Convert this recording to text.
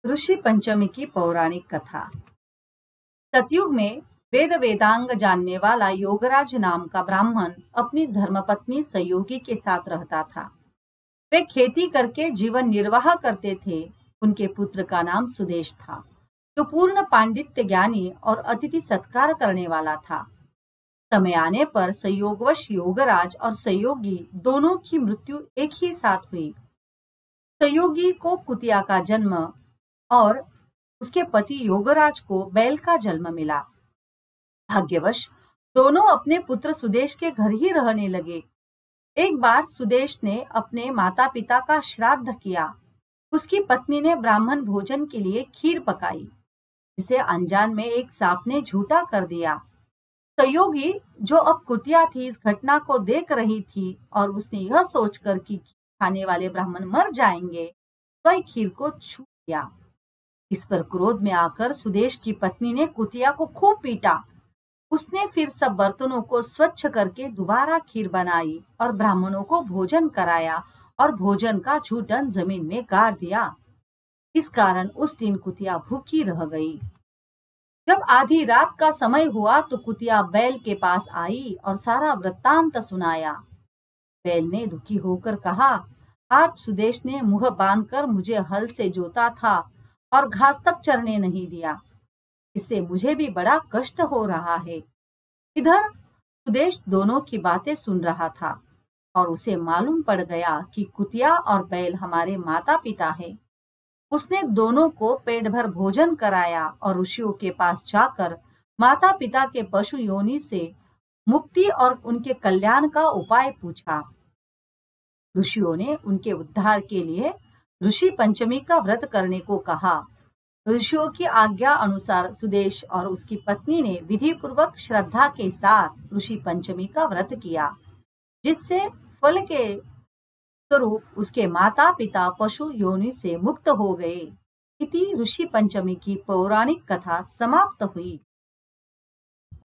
ऋषि पंचमी की पौराणिक कथा। सतयुग में वेद वेदांग जानने वाला योगराज नाम का ब्राह्मण अपनी धर्मपत्नी सयोगी के साथ रहता था। वे खेती करके जीवन निर्वाह करते थे। उनके पुत्र का नाम सुदेश था, जो पूर्ण पांडित्य ज्ञानी और अतिथि सत्कार करने वाला था। समय आने पर संयोगवश योगराज और सयोगी दोनों की मृत्यु एक ही साथ हुई। सयोगी को कुतिया का जन्म और उसके पति योगराज को बैल का जन्म मिला। भाग्यवश दोनों अपने पुत्र सुदेश के घर ही रहने लगे। एक बार सुदेश ने अपने माता पिता का श्राद्ध किया। उसकी पत्नी ने ब्राह्मण भोजन के लिए खीर पकाई, जिसे अनजान में एक सांप ने झूठा कर दिया। सहयोगी, जो अब कुतिया थी, इस घटना को देख रही थी और उसने यह सोचकर कि खाने वाले ब्राह्मण मर जाएंगे, वह खीर को छू लिया। इस पर क्रोध में आकर सुदेश की पत्नी ने कुतिया को खूब पीटा। उसने फिर सब बर्तनों को स्वच्छ करके दोबारा खीर बनाई और ब्राह्मणों को भोजन कराया और भोजन का झूठन जमीन में गाड़ दिया। इस कारण उस दिन कुतिया भूखी रह गई। जब आधी रात का समय हुआ तो कुतिया बैल के पास आई और सारा वृत्तांत सुनाया। बैल ने दुखी होकर कहा, आज सुदेश ने मुंह बांधकर मुझे हल से जोता था और घास तक चरने नहीं दिया। इससे मुझे भी बड़ा कष्ट हो रहा है। इधर सुदेश दोनों की बातें सुन रहा था और उसे मालूम पड़ गया कि कुतिया और बैल हमारे माता पिता हैं। उसने दोनों को पेट भर भोजन कराया और ऋषियों के पास जाकर माता पिता के पशु योनि से मुक्ति और उनके कल्याण का उपाय पूछा। ऋषियों ने उनके उद्धार के लिए ऋषि पंचमी का व्रत करने को कहा। ऋषियों की आज्ञा अनुसार सुदेश और उसकी पत्नी ने विधि पूर्वक श्रद्धा के साथ ऋषि पंचमी का व्रत किया, जिससे फल के स्वरूप उसके माता पिता पशु योनि से मुक्त हो गए। इति ऋषि पंचमी की पौराणिक कथा समाप्त हुई।